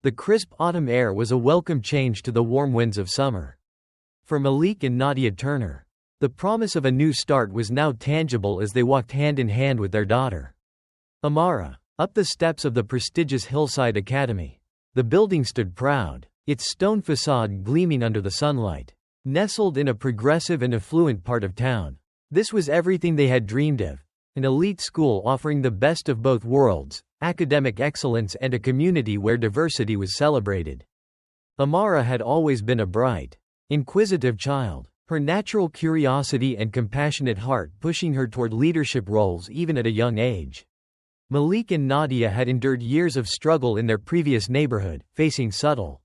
The crisp autumn air was a welcome change to the warm winds of summer. For Malik and Nadia Turner, the promise of a new start was now tangible as they walked hand in hand with their daughter, Amara, up the steps of the prestigious Hillside Academy. The building stood proud, its stone facade gleaming under the sunlight. Nestled in a progressive and affluent part of town, this was everything they had dreamed of: an elite school offering the best of both worlds, academic excellence and a community where diversity was celebrated. Amara had always been a bright, inquisitive child, her natural curiosity and compassionate heart pushing her toward leadership roles even at a young age. Malik and Nadia had endured years of struggle in their previous neighborhood, facing subtle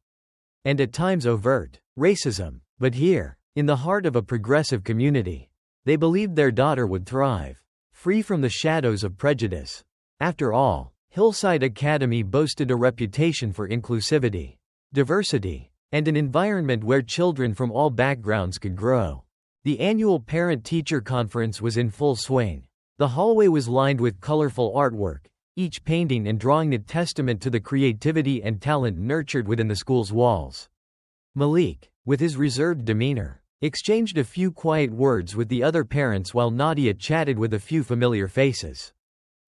and at times overt racism. But here, in the heart of a progressive community, they believed their daughter would thrive, free from the shadows of prejudice. After all, Hillside Academy boasted a reputation for inclusivity, diversity, and an environment where children from all backgrounds could grow. The annual parent-teacher conference was in full swing. The hallway was lined with colorful artwork, each painting and drawing a testament to the creativity and talent nurtured within the school's walls. Malik, with his reserved demeanor, exchanged a few quiet words with the other parents while Nadia chatted with a few familiar faces.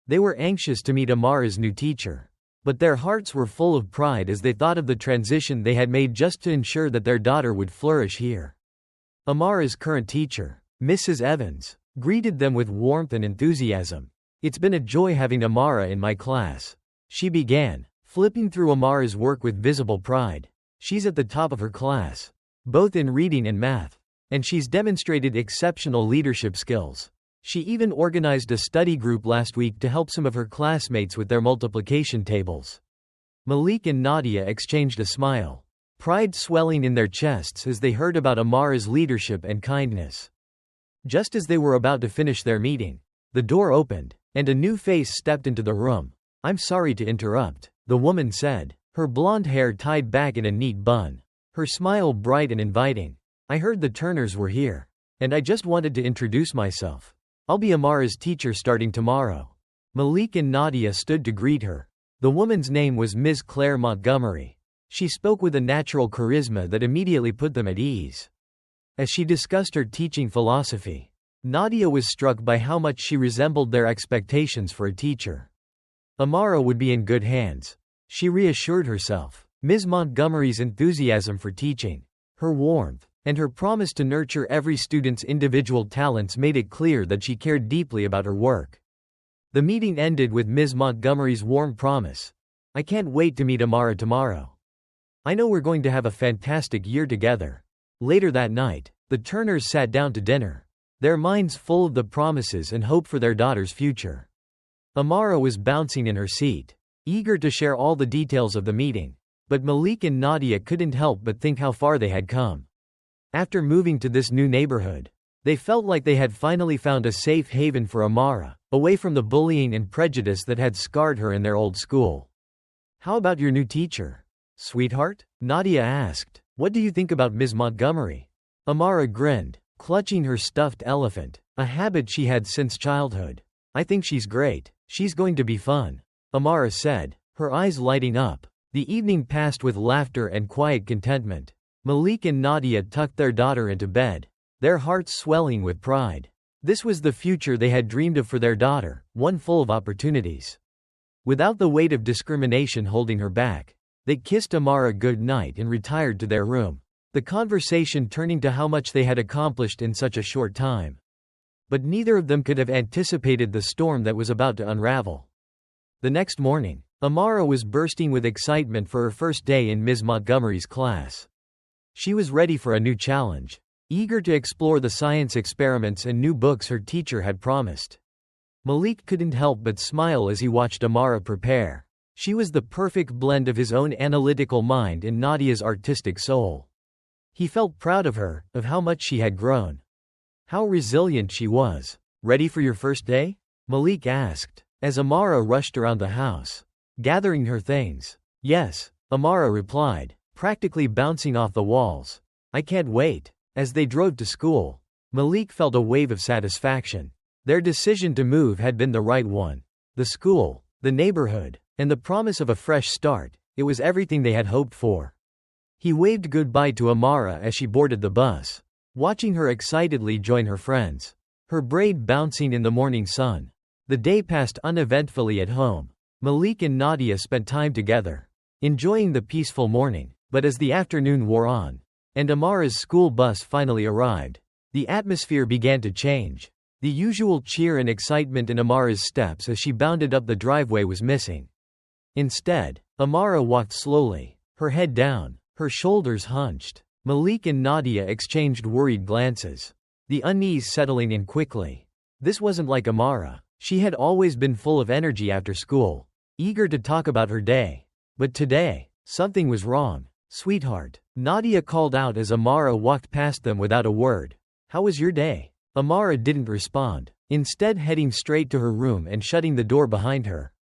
They were anxious to meet Amara's new teacher, but their hearts were full of pride as they thought of the transition they had made just to ensure that their daughter would flourish here. Amara's current teacher, Mrs. Evans, greeted them with warmth and enthusiasm. "It's been a joy having Amara in my class," she began, flipping through Amara's work with visible pride. "She's at the top of her class, both in reading and math, and she's demonstrated exceptional leadership skills. She even organized a study group last week to help some of her classmates with their multiplication tables." Malik and Nadia exchanged a smile, pride swelling in their chests as they heard about Amara's leadership and kindness. Just as they were about to finish their meeting, the door opened, and a new face stepped into the room. "I'm sorry to interrupt," the woman said, her blonde hair tied back in a neat bun, her smile bright and inviting. "I heard the Turners were here, and I just wanted to introduce myself. I'll be Amara's teacher starting tomorrow." Malik and Nadia stood to greet her. The woman's name was Ms. Claire Montgomery. She spoke with a natural charisma that immediately put them at ease. As she discussed her teaching philosophy, Nadia was struck by how much she resembled their expectations for a teacher. Amara would be in good hands, she reassured herself. Ms. Montgomery's enthusiasm for teaching, her warmth, and her promise to nurture every student's individual talents made it clear that she cared deeply about her work. The meeting ended with Ms. Montgomery's warm promise: "I can't wait to meet Amara tomorrow. I know we're going to have a fantastic year together." Later that night, the Turners sat down to dinner, their minds full of the promises and hope for their daughter's future. Amara was bouncing in her seat, eager to share all the details of the meeting, but Malik and Nadia couldn't help but think how far they had come. After moving to this new neighborhood, they felt like they had finally found a safe haven for Amara, away from the bullying and prejudice that had scarred her in their old school. "How about your new teacher, sweetheart?" Nadia asked. "What do you think about Ms. Montgomery?" Amara grinned, clutching her stuffed elephant, a habit she had since childhood. "I think she's great. She's going to be fun," Amara said, her eyes lighting up. The evening passed with laughter and quiet contentment. Malik and Nadia tucked their daughter into bed, their hearts swelling with pride. This was the future they had dreamed of for their daughter, one full of opportunities. Without the weight of discrimination holding her back, they kissed Amara good night and retired to their room, the conversation turning to how much they had accomplished in such a short time. But neither of them could have anticipated the storm that was about to unravel. The next morning, Amara was bursting with excitement for her first day in Ms. Montgomery's class. She was ready for a new challenge, eager to explore the science experiments and new books her teacher had promised. Malik couldn't help but smile as he watched Amara prepare. She was the perfect blend of his own analytical mind and Nadia's artistic soul. He felt proud of her, of how much she had grown. How resilient she was. "Ready for your first day?" Malik asked, as Amara rushed around the house, gathering her things. "Yes," Amara replied, practically bouncing off the walls. "I can't wait." As they drove to school, Malik felt a wave of satisfaction. Their decision to move had been the right one. The school, the neighborhood, and the promise of a fresh start, It was everything they had hoped for. He waved goodbye to Amara as she boarded the bus, watching her excitedly join her friends, her braid bouncing in the morning sun. The day passed uneventfully at home. Malik and Nadia spent time together, enjoying the peaceful morning. But as the afternoon wore on, and Amara's school bus finally arrived, the atmosphere began to change. The usual cheer and excitement in Amara's steps as she bounded up the driveway was missing. Instead, Amara walked slowly, her head down, her shoulders hunched. Malik and Nadia exchanged worried glances, the unease settling in quickly. This wasn't like Amara. She had always been full of energy after school, eager to talk about her day. But today, something was wrong. "Sweetheart," Nadia called out as Amara walked past them without a word. "How was your day?" Amara didn't respond, instead heading straight to her room and shutting the door behind her.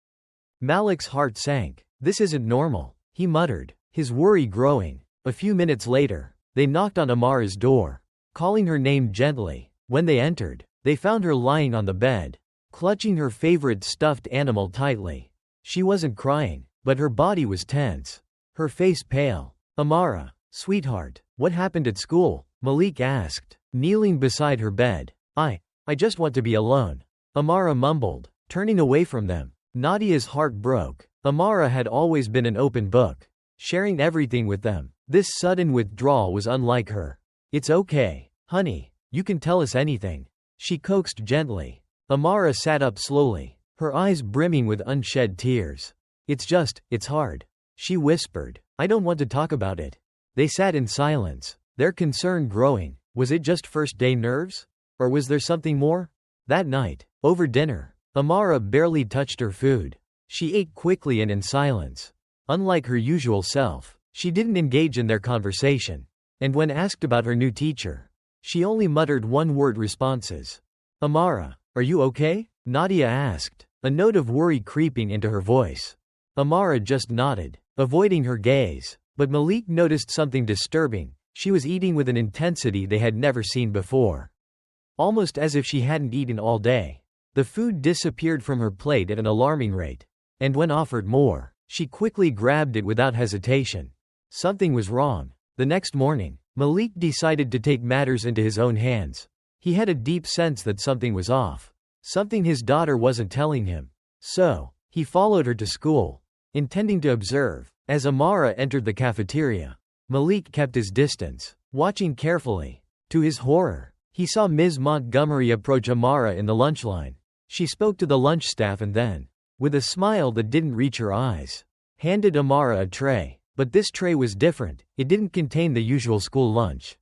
Malik's heart sank. "This isn't normal," he muttered, his worry growing. A few minutes later, they knocked on Amara's door, calling her name gently. When they entered, they found her lying on the bed, clutching her favorite stuffed animal tightly. She wasn't crying, but her body was tense, her face pale. "Amara, sweetheart, what happened at school?" Malik asked, kneeling beside her bed. I just want to be alone," Amara mumbled, turning away from them. Nadia's heart broke. Amara had always been an open book, sharing everything with them. This sudden withdrawal was unlike her. "It's okay, honey, you can tell us anything," she coaxed gently. Amara sat up slowly, her eyes brimming with unshed tears. It's hard," she whispered. "I don't want to talk about it." They sat in silence, their concern growing. Was it just first-day nerves? Or was there something more? That night, over dinner, Amara barely touched her food. She ate quickly and in silence. Unlike her usual self, she didn't engage in their conversation. And when asked about her new teacher, she only muttered one-word responses. "Amara, are you okay?" Nadia asked, a note of worry creeping into her voice. Amara just nodded, avoiding her gaze. But Malik noticed something disturbing. She was eating with an intensity they had never seen before. Almost as if she hadn't eaten all day. The food disappeared from her plate at an alarming rate. And when offered more, she quickly grabbed it without hesitation. Something was wrong. The next morning, Malik decided to take matters into his own hands. He had a deep sense that something was off. Something his daughter wasn't telling him. So, he followed her to school, intending to observe. As Amara entered the cafeteria, Malik kept his distance, watching carefully. To his horror, he saw Ms. Montgomery approach Amara in the lunch line. She spoke to the lunch staff and then, with a smile that didn't reach her eyes, handed Amara a tray. But this tray was different. It didn't contain the usual school lunch.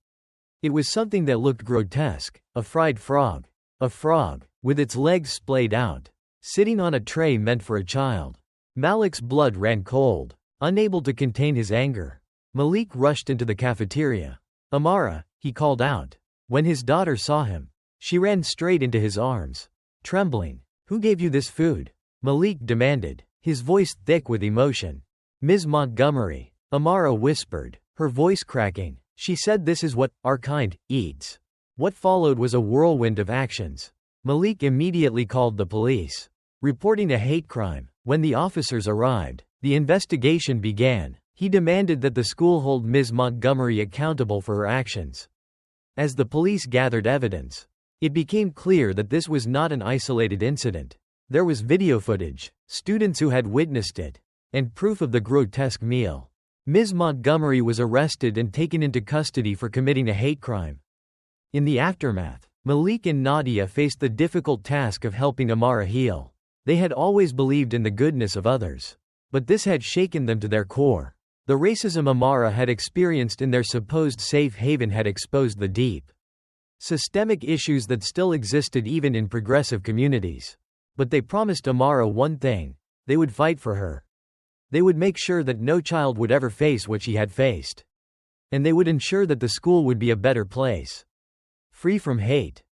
It was something that looked grotesque, a fried frog. A frog, with its legs splayed out, sitting on a tray meant for a child. Malik's blood ran cold. Unable to contain his anger, Malik rushed into the cafeteria. "Amara," he called out. When his daughter saw him, she ran straight into his arms, trembling. "Who gave you this food?" Malik demanded, his voice thick with emotion. "Ms. Montgomery," Amara whispered, her voice cracking. "She said this is what our kind eats." What followed was a whirlwind of actions. Malik immediately called the police, reporting a hate crime. When the officers arrived, the investigation began. He demanded that the school hold Ms. Montgomery accountable for her actions. As the police gathered evidence, it became clear that this was not an isolated incident. There was video footage, students who had witnessed it, and proof of the grotesque meal. Ms. Montgomery was arrested and taken into custody for committing a hate crime. In the aftermath, Malik and Nadia faced the difficult task of helping Amara heal. They had always believed in the goodness of others, but this had shaken them to their core. The racism Amara had experienced in their supposed safe haven had exposed the deep, systemic issues that still existed even in progressive communities. But they promised Amara one thing: they would fight for her. They would make sure that no child would ever face what she had faced. And they would ensure that the school would be a better place, free from hate.